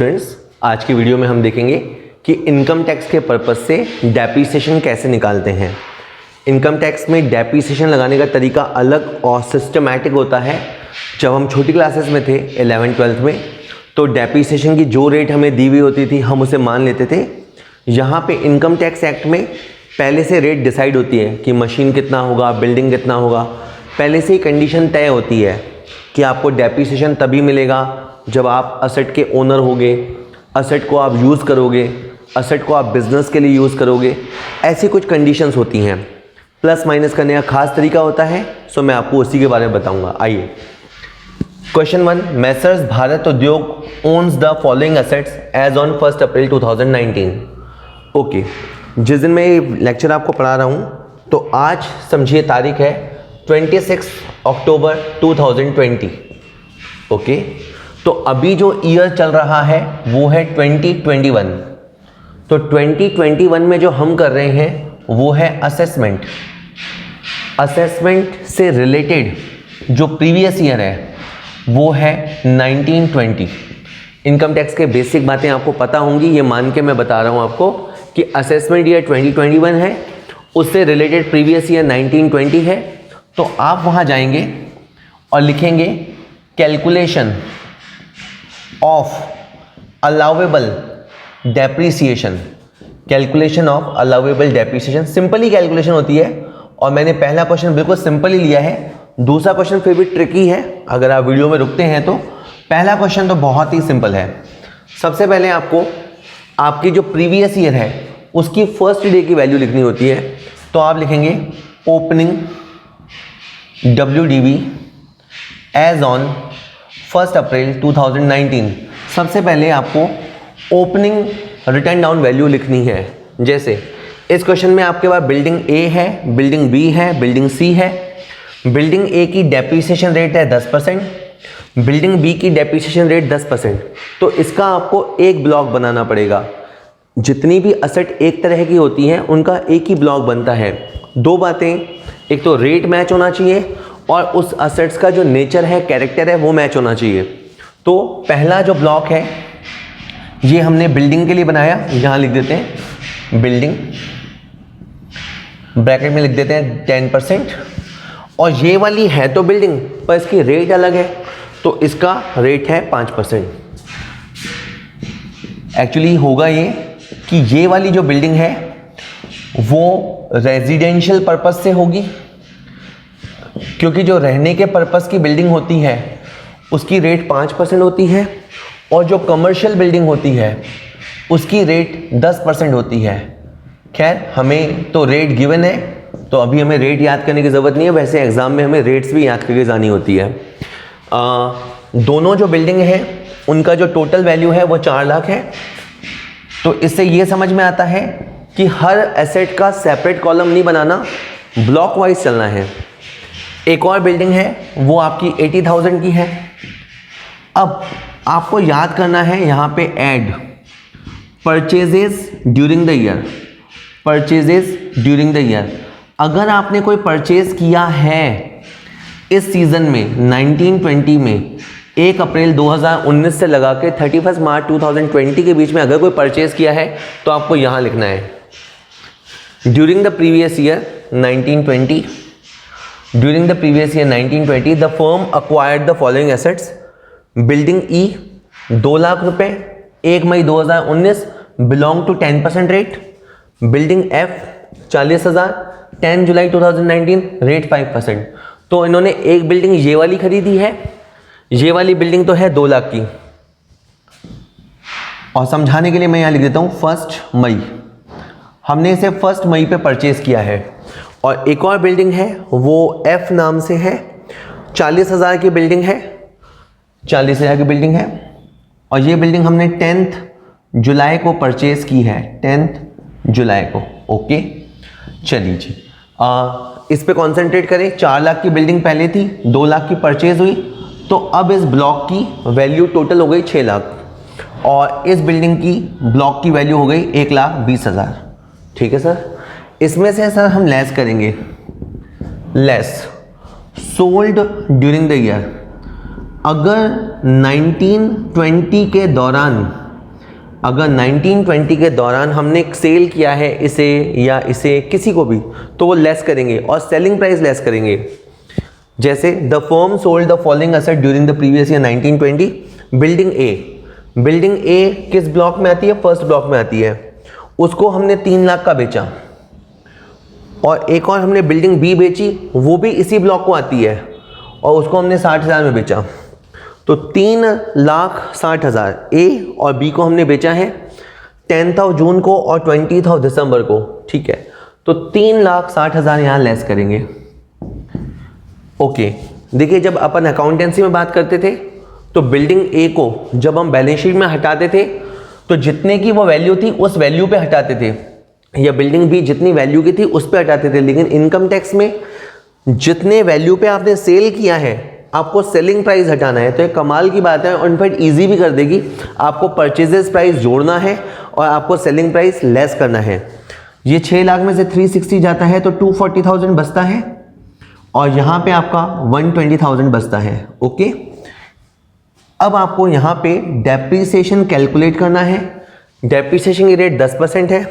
Students, आज की video में हम देखेंगे कि इनकम टैक्स के पर्पस से डेप्रिसिएशन कैसे निकालते हैं। इनकम टैक्स में डेप्रिसिएशन लगाने का तरीका अलग और सिस्टमैटिक होता है। जब हम छोटी क्लासेस में थे 11th-12th में, तो डेप्रिसिएशन की जो रेट हमें दी हुई होती थी हम उसे मान लेते थे। यहाँ पे इनकम टैक्स एक्ट में पहले से रेट डिसाइड होती है कि मशीन कितना होगा, बिल्डिंग कितना होगा। पहले से ही कंडीशन तय होती है कि आपको डेप्रिसिएशन तभी मिलेगा जब आप असेट के ओनर होगे, असेट को आप यूज़ करोगे, असेट को आप बिजनेस के लिए यूज़ करोगे। ऐसी कुछ कंडीशंस होती हैं। प्लस माइनस करने का खास तरीका होता है, सो मैं आपको उसी के बारे में बताऊंगा। आइए, question 1, Messrs Bharat Udyog owns the following assets as on 1 April 2019। Okay, जिस दिन मैं ये लेक्चर आपको पढ़ा रहा हूँ तो आज समझिए तारीख है 26 अक्टूबर 2020। ओके, तो अभी जो ईयर चल रहा है वो है 2021। तो 2021 में जो हम कर रहे हैं वो है असेसमेंट। असेसमेंट से रिलेटेड जो प्रीवियस ईयर है वो है 1920। इनकम टैक्स के बेसिक बातें आपको पता होंगी, ये मान के मैं बता रहा हूँ आपको कि असेसमेंट ईयर 2021 है, उससे रिलेटेड प्रीवियस ईयर 1920 है। तो आप वहाँ जाएंगे और लिखेंगे calculation of allowable depreciation. Calculation of allowable depreciation simple he calculation होती है, और मैंने पहला क्वेश्चन बिल्कुल सिंपल ही लिया है। दूसरा क्वेश्चन फिर भी ट्रिकी है, अगर आप वीडियो में रुकते हैं तो। पहला क्वेश्चन तो बहुत ही सिंपल है। सबसे पहले आपको आपकी जो प्रीवियस ईयर है उसकी फर्स्ट डे की वैल्यू लिखनी होती है। तो आप लिखेंगे opening WDV as on 1 April 2019। सबसे पहले आपको ओपनिंग रिटर्न डाउन वैल्यू लिखनी है। जैसे इस क्वेश्चन में आपके पास बिल्डिंग A है, बिल्डिंग B है, बिल्डिंग C है। बिल्डिंग A की डेप्रिसिएशन रेट है 10%, बिल्डिंग B की डेप्रिसिएशन रेट 10%। तो इसका आपको एक ब्लॉक बनाना पड़ेगा। जितनी भी असेट एक तरह की होती हैं उनका एक ही ब्लॉक बनता है। दो बातें, एक तो रेट मैच होना चाहिए और उस असेट्स का जो नेचर है, कैरेक्टर है, वो मैच होना चाहिए। तो पहला जो ब्लॉक है ये हमने बिल्डिंग के लिए बनाया। यहाँ लिख देते हैं बिल्डिंग, ब्रैकेट में लिख देते हैं 10%। और ये वाली है तो बिल्डिंग पर इसकी रेट अलग है, तो इसका रेट है 5%। एक्चुअली होगा ये कि ये वाली जो बिल्डिंग है वो रेजिडेंशियल पर्पस से होगी, क्योंकि जो रहने के पर्पस की बिल्डिंग होती है उसकी रेट 5% होती है, और जो कमर्शियल बिल्डिंग होती है उसकी रेट 10% होती है। खैर, हमें तो रेट गिवन है तो अभी हमें रेट याद करने की ज़रूरत नहीं है। वैसे एग्ज़ाम में हमें रेट्स भी याद करके जानी होती है। दोनों जो बिल्डिंग है उनका जो टोटल वैल्यू है वो 4 लाख है। तो इससे ये समझ में आता है कि हर एसेट का सेपरेट कॉलम नहीं बनाना, ब्लॉक वाइज चलना है। एक और बिल्डिंग है वो आपकी 80,000 की है। अब आपको याद करना है यहाँ पे add purchases during the year. Purchases during the year, अगर आपने कोई परचेज किया है इस सीजन में 1920 में 1 अप्रैल 2019 से लगा के 31 मार्च 2020 के बीच में अगर कोई परचेज किया है तो आपको यहाँ लिखना है during the previous year 1920। During the previous year 1920 the firm acquired the following assets. Building E 2 lakh रुपए 1 May 2019 belong to 10% rate. Building F 40,000 10 July 2019 rate 5%। तो इन्होंने एक बिल्डिंग ये वाली खरीदी है, ये वाली बिल्डिंग तो है 2 लाख की। और समझाने के लिए मैं यहाँ लिख देता हूँ 1 मई। हमने इसे 1 मई पे परचेज किया है। और एक और बिल्डिंग है वो F नाम से है, 40,000 की बिल्डिंग है, 40,000 की बिल्डिंग है। और ये बिल्डिंग हमने 10 जुलाई को परचेज की है, 10 जुलाई को। ओके, चलिए जी, इस पे कॉन्सेंट्रेट करें। 4 लाख की बिल्डिंग पहले थी, 2 लाख की परचेज हुई, तो अब इस ब्लॉक की वैल्यू टोटल हो गई 6 लाख, और इस बिल्डिंग की ब्लॉक की वैल्यू हो गई 1,20,000। ठीक है सर, इसमें से सर हम लेस करेंगे, less sold during the year. अगर 1920 के दौरान अगर 1920 के दौरान हमने सेल किया है इसे या इसे किसी को भी, तो वो लेस करेंगे और सेलिंग प्राइस लेस करेंगे। जैसे the firm sold the following asset during the previous year 1920। Building a किस ब्लॉक में आती है? फर्स्ट ब्लॉक में आती है। उसको हमने 3 लाख का बेचा, और एक और हमने बिल्डिंग बी बेची, वो भी इसी ब्लॉक को आती है, और उसको हमने 60,000 में बेचा। तो 3,60,000 ए और बी को हमने बेचा है 10th जून को और 20th दिसंबर को, ठीक है। तो 3,60,000 यहाँ लेस करेंगे। ओके, देखिए जब अपन अकाउंटेंसी में बात करते थे तो बिल्डिंग ए को जब हम बैलेंस शीट में हटाते थे तो जितने की वो वैल्यू थी उस वैल्यू पे हटाते थे, या बिल्डिंग बी जितनी वैल्यू की थी उस पे हटाते थे। लेकिन इनकम टैक्स में जितने वैल्यू पे आपने सेल किया है आपको सेलिंग प्राइस हटाना है। तो एक कमाल की बात है, और इनफैक्ट ईजी भी कर देगी। आपको परचेजेस प्राइस जोड़ना है और आपको सेलिंग प्राइस लेस करना है। ये 6 लाख में से 360 जाता है तो 240,000 बचता है, और यहाँ पे आपका 120,000 बचता है। ओके, अब आपको यहाँ पे डेप्रीसिएशन कैलकुलेट करना है। डेप्रीसिएशन की रेट 10% है।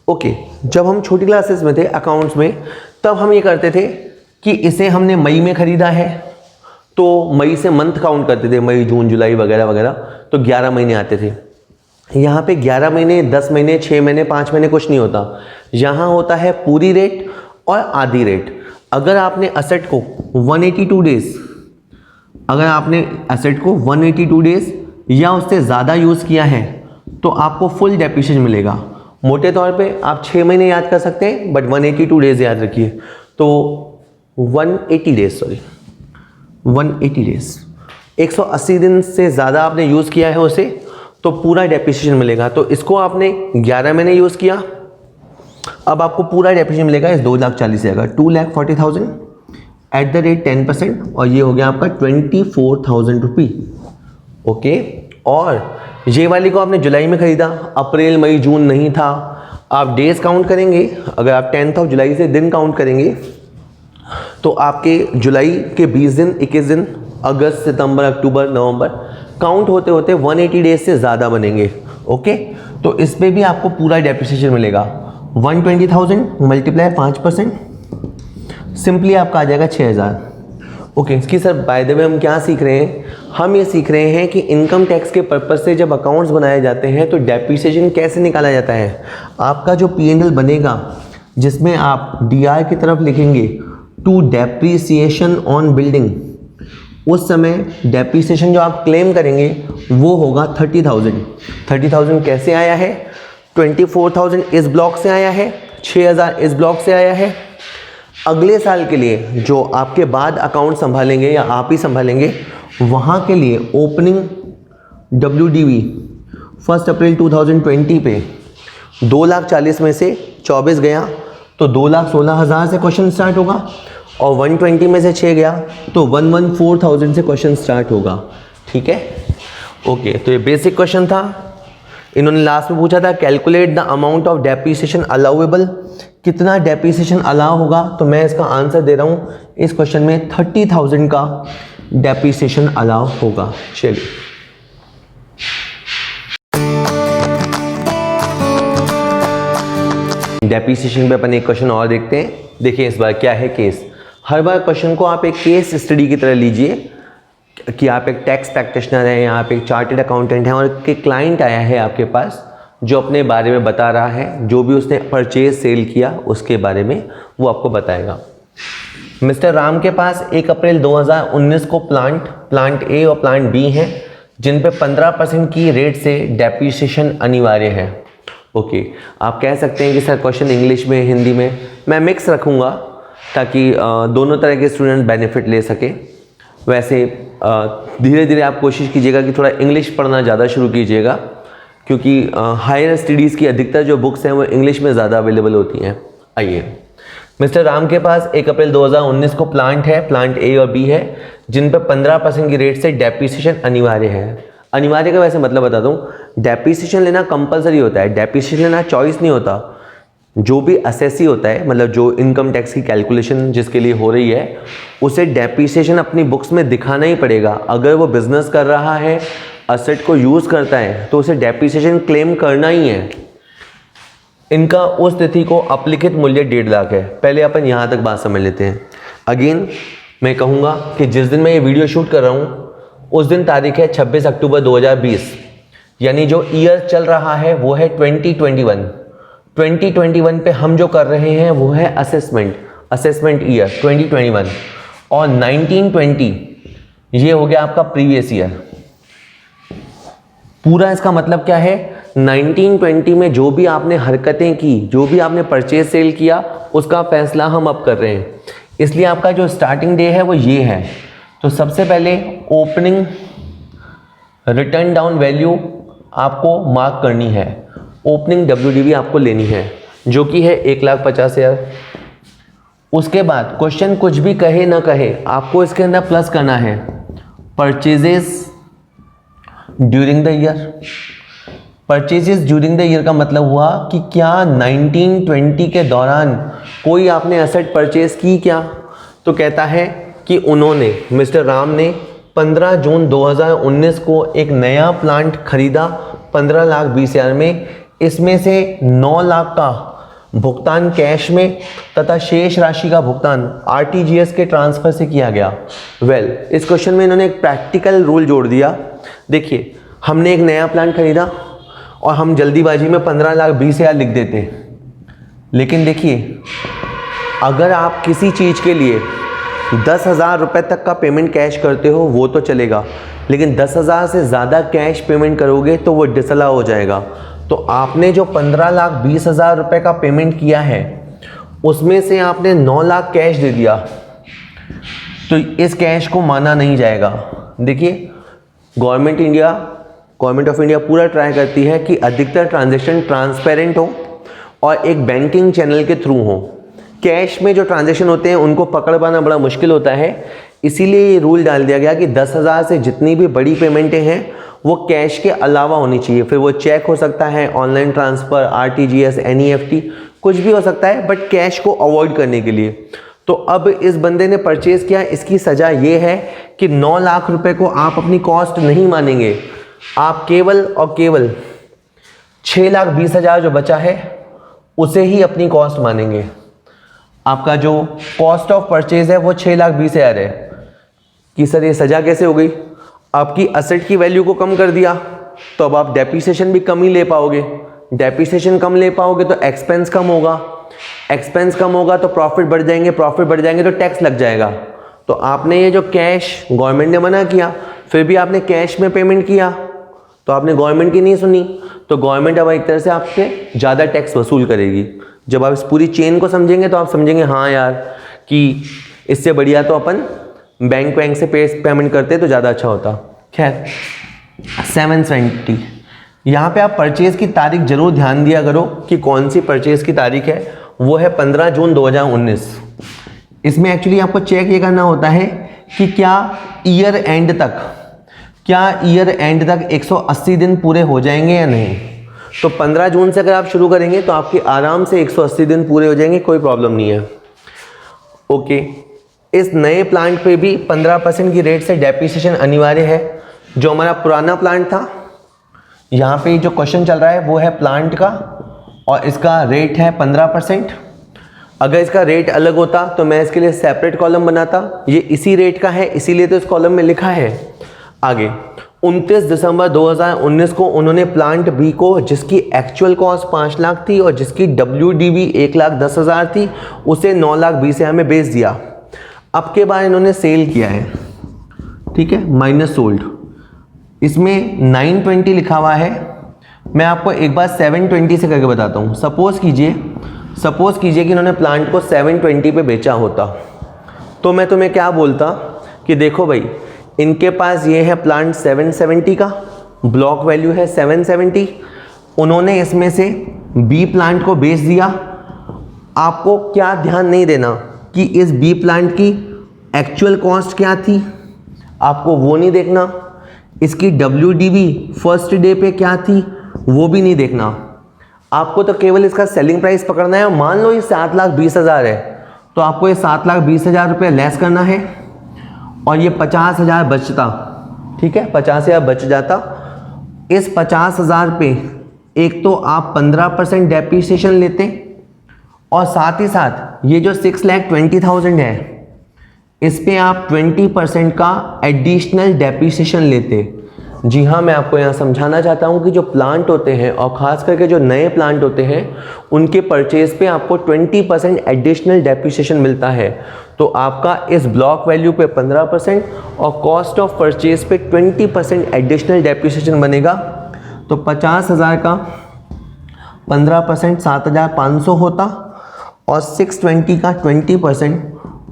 ओके, जब हम छोटी क्लासेस में थे अकाउंट्स में, तब हम ये करते थे कि इसे हमने मई में खरीदा है तो मई से मंथ काउंट करते थे, मई जून जुलाई वगैरह वगैरह, तो 11 महीने आते थे। यहाँ पे 11 महीने, 10 महीने, 6 महीने, 5 महीने कुछ नहीं होता। यहाँ होता है पूरी रेट और आधी रेट। अगर आपने असेट को 182 डेज, अगर आपने एसेट को 182 डेज या उससे ज़्यादा यूज़ किया है तो आपको फुल डेप्रिसिएशन मिलेगा। मोटे तौर पे आप 6 महीने याद कर सकते हैं, बट 182 डेज याद रखिए। तो 180 डेज 180 दिन से ज़्यादा आपने यूज़ किया है उसे, तो पूरा डेप्रिसिएशन मिलेगा। तो इसको आपने 11 महीने यूज़ किया, अब आपको पूरा डेप्रिसिएशन मिलेगा। इस 2,40,000 से आएगा 2,40,000 एट द रेट 10%, और ये हो गया आपका 24,000 रुपी। ओके, और ये वाली को आपने जुलाई में खरीदा, अप्रैल मई जून नहीं था। आप डेज काउंट करेंगे, अगर आप 10th जुलाई से दिन काउंट करेंगे तो आपके जुलाई के 20 दिन, 21 दिन, अगस्त, सितंबर, अक्टूबर, नवंबर काउंट होते होते 180 डेज से ज़्यादा बनेंगे। ओके, तो इस पर भी आपको पूरा डेप्रिसिएशन मिलेगा। 120,000 मल्टीप्लाई 5%, सिंपली आपका आ जाएगा 6,000। ओके, इसकी सर बाय द वे हम क्या सीख रहे हैं? हम ये सीख रहे हैं कि इनकम टैक्स के पर्पज़ से जब अकाउंट्स बनाए जाते हैं तो डेप्रिसिएशन कैसे निकाला जाता है। आपका जो P&L बनेगा जिसमें आप DR की तरफ लिखेंगे टू डेप्रिसिएशन ऑन बिल्डिंग, उस समय डेप्रिसिएशन जो आप क्लेम करेंगे वो होगा 30,000। 30,000 कैसे आया है? 24,000 इस ब्लॉक से आया है, 6,000 इस ब्लॉक से आया है। अगले साल के लिए जो आपके बाद अकाउंट संभालेंगे या आप ही संभालेंगे, वहाँ के लिए ओपनिंग WDV 1 अप्रैल 2020 पे 2,40,000 में से 24 गया तो 2,16,000 से क्वेश्चन स्टार्ट होगा, और 120 में से 6 गया तो 114,000 से क्वेश्चन स्टार्ट होगा। ठीक है, ओके, तो ये बेसिक क्वेश्चन था। इन्होंने लास्ट में पूछा था calculate the amount of depreciation allowable, कितना डेप्रिसिएशन अलाउ होगा, तो मैं इसका आंसर दे रहा हूँ। इस क्वेश्चन में 30,000 का डेप्रिसिएशन अलाउ होगा। चलिए, डेप्रिसिएशन पे अपन एक क्वेश्चन और देखते हैं। देखिए इस बार क्या है केस। हर बार क्वेश्चन को आप एक केस स्टडी की तरह लीजिए कि आप एक टैक्स प्रैक्टिशनर हैं या आप एक चार्टेड अकाउंटेंट हैं और एक क्लाइंट आया है आपके पास जो अपने बारे में बता रहा है, जो भी उसने परचेज सेल किया उसके बारे में वो आपको बताएगा। मिस्टर राम के पास 1 अप्रैल 2019 को प्लांट ए और प्लांट बी हैं जिन पे 15% की रेट से डेप्रिसिएशन अनिवार्य है। ओके, आप कह सकते हैं कि सर क्वेश्चन इंग्लिश में, हिंदी में, मैं मिक्स रखूँगा ताकि दोनों तरह के स्टूडेंट बेनिफिट ले सके। वैसे धीरे धीरे आप कोशिश कीजिएगा कि थोड़ा इंग्लिश पढ़ना ज़्यादा शुरू कीजिएगा, क्योंकि हायर स्टडीज़ की अधिकतर जो बुक्स हैं वो इंग्लिश में ज़्यादा अवेलेबल होती हैं। आइए, मिस्टर राम के पास 1 अप्रैल 2019 को प्लांट है, प्लांट ए और बी है जिन पर 15% की रेट से डेप्रिसिएशन अनिवार्य है। अनिवार्य का वैसे मतलब बता दूं, डेप्रिसिएशन लेना कंपलसरी होता है, डेप्रिसिएशन लेना चॉइस नहीं होता। जो भी असेसी होता है, मतलब जो इनकम टैक्स की कैलकुलेशन जिसके लिए हो रही है, उसे डेप्रिसिएशन अपनी बुक्स में दिखाना ही पड़ेगा। अगर वो बिजनेस कर रहा है असेट को यूज़ करता है तो उसे डेप्रिसिएशन क्लेम करना ही है। इनका उस तिथि को अपलिखित मूल्य 1.5 लाख है। पहले अपन यहाँ तक बात समझ लेते हैं। अगेन मैं कहूँगा कि जिस दिन मैं ये वीडियो शूट कर रहा हूँ उस दिन तारीख है 26 अक्टूबर 2020, यानी जो ईयर चल रहा है वो है 2021। 2021 पे हम जो कर रहे हैं वो है असेसमेंट ईयर 2021, और 1920 ये हो गया आपका प्रीवियस ईयर। पूरा इसका मतलब क्या है, 1920 में जो भी आपने हरकतें की, जो भी आपने परचेज सेल किया, उसका फैसला हम अब कर रहे हैं। इसलिए आपका जो स्टार्टिंग डे है वो ये है। तो सबसे पहले ओपनिंग रिटर्न डाउन वैल्यू आपको मार्क करनी है, ओपनिंग WDV आपको लेनी है जो कि है 1,50,000। उसके बाद क्वेश्चन कुछ भी कहे ना कहे, आपको इसके अंदर प्लस करना है purchases during the year. Purchases during the year का मतलब हुआ कि क्या 1920 के दौरान कोई आपने एसेट परचेज की क्या? तो कहता है कि उन्होंने, मिस्टर राम ने 15 जून 2019 को एक नया प्लांट खरीदा 15,20,000 में। इसमें से 9 लाख का भुगतान कैश में तथा शेष राशि का भुगतान RTGS के ट्रांसफर से किया गया। इस क्वेश्चन में इन्होंने एक प्रैक्टिकल रूल जोड़ दिया। देखिए, हमने एक नया प्लांट खरीदा और हम जल्दीबाजी में 15,20,000 लिख देते हैं, लेकिन देखिए अगर आप किसी चीज़ के लिए 10,000 रुपये तक का पेमेंट कैश करते हो वो तो चलेगा, लेकिन 10,000 से ज़्यादा कैश पेमेंट करोगे तो वो डिसअलाउ हो जाएगा। तो आपने जो 15,20,000 रुपये का पेमेंट किया है उसमें से आपने 9 लाख कैश दे दिया, तो इस कैश को माना नहीं जाएगा। देखिए, गवर्नमेंट ऑफ इंडिया पूरा ट्राई करती है कि अधिकतर ट्रांजैक्शन ट्रांसपेरेंट हो और एक बैंकिंग चैनल के थ्रू हो। कैश में जो ट्रांजैक्शन होते हैं उनको पकड़ पाना बड़ा मुश्किल होता है, इसीलिए ये रूल डाल दिया गया कि 10,000 से जितनी भी बड़ी पेमेंटें हैं वो कैश के अलावा होनी चाहिए। फिर वो चेक हो सकता है, ऑनलाइन ट्रांसफ़र, RTGS, NEFT, कुछ भी हो सकता है, बट कैश को अवॉइड करने के लिए। तो अब इस बंदे ने परचेज़ किया, इसकी सज़ा ये है कि 9 लाख रुपए को आप अपनी कॉस्ट नहीं मानेंगे, आप केवल और केवल 6,20,000 जो बचा है उसे ही अपनी कॉस्ट मानेंगे। आपका जो कॉस्ट ऑफ परचेज है वो 6,20,000 है। कि सर ये सज़ा कैसे हो गई? आपकी असेट की वैल्यू को कम कर दिया तो अब आप डेप्रिसिएशन भी कम ही ले पाओगे, डेप्रिसिएशन कम ले पाओगे तो एक्सपेंस कम होगा, एक्सपेंस कम होगा तो प्रॉफिट बढ़ जाएंगे, प्रॉफिट बढ़ जाएंगे तो टैक्स लग जाएगा। तो आपने ये जो कैश, गवर्नमेंट ने मना किया, फिर भी आपने कैश में पेमेंट किया तो आपने गवर्नमेंट की नहीं सुनी, तो गवर्नमेंट अब एक तरह से आपसे ज़्यादा टैक्स वसूल करेगी। जब आप इस पूरी चेन को समझेंगे तो आप समझेंगे हाँ यार कि इससे बढ़िया तो अपन बैंक से पेमेंट करते तो ज़्यादा अच्छा होता। खैर 720, यहाँ पे आप परचेज़ की तारीख जरूर ध्यान दिया करो कि कौन सी परचेज़ की तारीख है। वो है 15 जून 2019। इसमें एक्चुअली आपको चेक ये करना होता है कि क्या ईयर एंड तक 180 दिन पूरे हो जाएंगे या नहीं। तो 15 जून से अगर आप शुरू करेंगे तो आपके आराम से 180 दिन पूरे हो जाएंगे, कोई प्रॉब्लम नहीं है। ओके, इस नए प्लांट पे भी 15% की रेट से डेप्रिसिएशन अनिवार्य है। जो हमारा पुराना प्लांट था, यहाँ पे जो क्वेश्चन चल रहा है वो है प्लांट का और इसका रेट है 15%। अगर इसका रेट अलग होता तो मैं इसके लिए सेपरेट कॉलम बनाता, ये इसी रेट का है इसीलिए तो इस कॉलम में लिखा है। आगे 29 दिसंबर 2019 को उन्होंने प्लांट बी को, जिसकी एक्चुअल कॉस्ट 5 लाख थी और जिसकी WDV 1,10,000 थी, उसे 9,20,000 में बेच दिया। अब के बाद इन्होंने सेल किया है, ठीक है, माइनस सोल्ड। इसमें 920 लिखा हुआ है। मैं आपको एक बार 720 से करके बताता हूँ। सपोज कीजिए कि इन्होंने प्लांट को 720 पे बेचा होता, तो मैं तुम्हें क्या बोलता कि देखो भाई, इनके पास ये है प्लांट 770 का, ब्लॉक वैल्यू है 770, उन्होंने इसमें से बी प्लांट को बेच दिया। आपको क्या ध्यान नहीं देना कि इस बी प्लांट की एक्चुअल कॉस्ट क्या थी, आपको वो नहीं देखना। इसकी WDV फर्स्ट डे पे क्या थी वो भी नहीं देखना। आपको तो केवल इसका सेलिंग प्राइस पकड़ना है। मान लो ये 7,20,000 है तो आपको ये 7,20,000 रुपये लेस करना है और ये 50,000 बचता, ठीक है, 50,000 बच जाता इस 50,000 पे एक तो आप 15% डेप्रिसिएशन लेते और साथ ही साथ ये जो 6,20,000 है इस पे आप 20% का एडिशनल डेप्रिसिएशन लेते। जी हाँ, मैं आपको यहाँ समझाना चाहता हूँ कि जो प्लांट होते हैं और ख़ास करके जो नए प्लांट होते हैं उनके परचेज पे आपको 20% एडिशनल डेप्रिसिएशन मिलता है। तो आपका इस ब्लॉक वैल्यू पे 15% और कॉस्ट ऑफ परचेज पे 20% एडिशनल डेप्रिसिएशन बनेगा। तो 50,000 का 15% 7,500 होता और 620 का 20%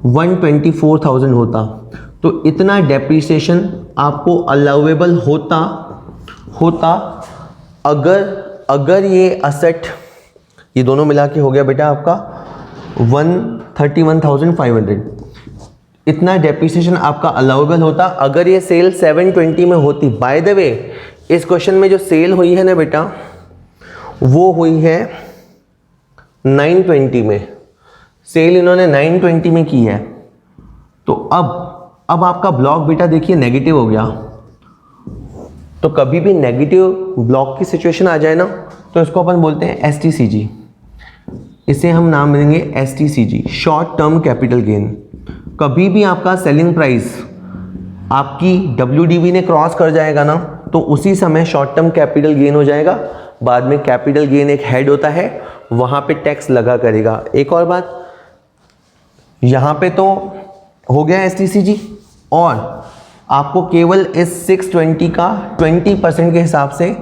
124,000 होता। तो इतना डेप्रिसिएशन आपको अलाउेबल होता अगर ये असेट, ये दोनों मिला के हो गया बेटा आपका 131,500। इतना डेप्रिसिएशन आपका अलाउेबल होता अगर ये सेल 720 में होती। बाय द वे, इस क्वेश्चन में जो सेल हुई है ना बेटा, वो हुई है 920 में। सेल इन्होंने 920 में की है। तो अब आपका ब्लॉक बेटा देखिए नेगेटिव हो गया। तो कभी भी नेगेटिव ब्लॉक की सिचुएशन आ जाए ना तो इसको अपन बोलते हैं STCG। इसे हम नाम देंगे STCG, short term capital gain. कभी भी आपका सेलिंग प्राइस आपकी WDV ने क्रॉस कर जाएगा ना तो उसी समय शॉर्ट टर्म कैपिटल गेन हो जाएगा। बाद में कैपिटल गेन एक हेड होता है, वहां पे टैक्स लगा करेगा। एक और बात, यहां पे तो हो गया STCG और आपको केवल इस 620 का 20% के हिसाब से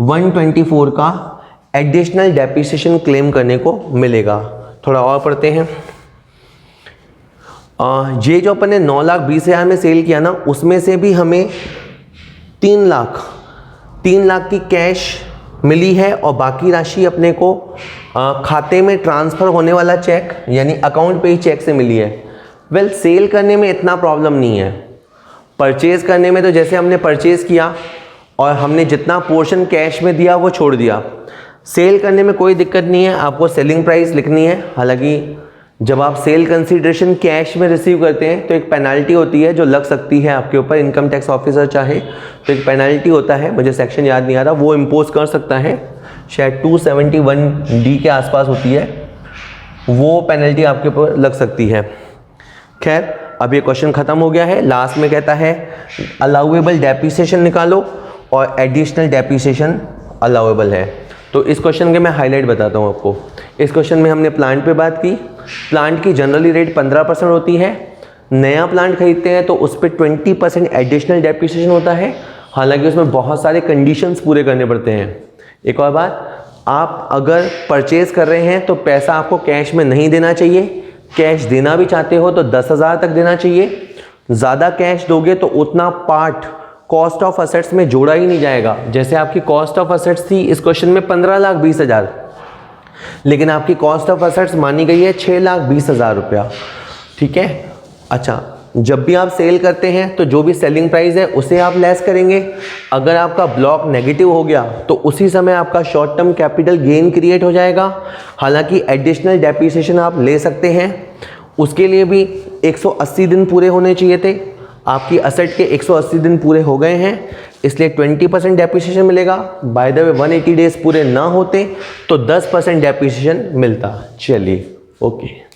124 का एडिशनल डेप्रिसिएशन क्लेम करने को मिलेगा। थोड़ा और पढ़ते हैं। ये जो अपन ने 9,20,000 में सेल किया ना, उसमें से भी हमें 3 लाख की कैश मिली है और बाकी राशि अपने को खाते में ट्रांसफ़र होने वाला चेक यानी अकाउंट पे ही चेक से मिली है। वेल, सेल करने में इतना प्रॉब्लम नहीं है। परचेज़ करने में तो जैसे हमने परचेज़ किया और हमने जितना पोर्शन कैश में दिया वो छोड़ दिया। सेल करने में कोई दिक्कत नहीं है, आपको सेलिंग प्राइस लिखनी है। हालांकि जब आप सेल कंसीडरेशन कैश में रिसीव करते हैं तो एक पेनल्टी होती है जो लग सकती है आपके ऊपर। इनकम टैक्स ऑफिसर चाहे तो एक पेनल्टी होता है, मुझे सेक्शन याद नहीं आ रहा, वो इम्पोज कर सकता है। शायद 271D के आसपास होती है, वो पेनल्टी आपके ऊपर लग सकती है। खैर, अब ये क्वेश्चन ख़त्म हो गया है। लास्ट में कहता है अलाउेबल डेप्रिसिएशन निकालो और एडिशनल डेप्रिसिएशन अलाउेबल है। तो इस क्वेश्चन के मैं हाईलाइट बताता हूँ आपको। इस क्वेश्चन में हमने प्लांट पे बात की। प्लांट की जनरली रेट 15% होती है। नया प्लांट खरीदते हैं तो उस पर 20% एडिशनल डेप्रिसिएशन होता है। हालांकि उसमें बहुत सारे कंडीशंस पूरे करने पड़ते हैं। एक और बात, आप अगर परचेज कर रहे हैं तो पैसा आपको कैश में नहीं देना चाहिए। कैश देना भी चाहते हो तो 10,000 तक देना चाहिए। ज़्यादा कैश दोगे तो उतना पार्ट कॉस्ट ऑफ असेट्स में जोड़ा ही नहीं जाएगा। जैसे आपकी कॉस्ट ऑफ असेट्स थी इस क्वेश्चन में 15,20,000, लेकिन आपकी कॉस्ट ऑफ असेट्स मानी गई है 6,20,000 रुपया। ठीक है। अच्छा, जब भी आप सेल करते हैं तो जो भी सेलिंग प्राइस है उसे आप लेस करेंगे। अगर आपका ब्लॉक नेगेटिव हो गया तो उसी समय आपका short term capital gain create हो जाएगा। हालांकि एडिशनल डेप्रिसिएशन आप ले सकते हैं, उसके लिए भी 180 दिन पूरे होने चाहिए थे। आपकी असेट के 180 दिन पूरे हो गए हैं, इसलिए 20% डेप्रिसिएशन मिलेगा। बाय द वे 180 डेज पूरे ना होते तो 10% डेप्रिसिएशन मिलता। चलिए, ओके।